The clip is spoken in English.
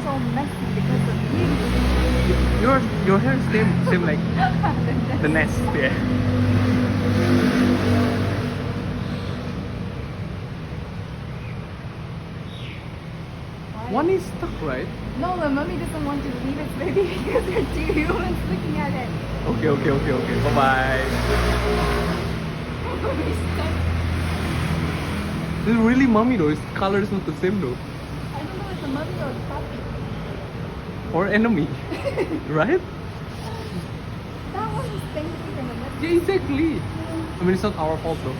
hair's all messy because of you. Your hair is same like the nest. Yeah. One is stuck, right? No, the mommy doesn't want to leave its baby because there are two humans looking at it. Okay. Bye bye. Mommy's stuck. This is really mommy though. Its color is not the same though. I don't know if it's the mummy or the puppy. Or enemy, right? That one is thinking from the messy. Yeah, exactly. I mean, it's not our fault though.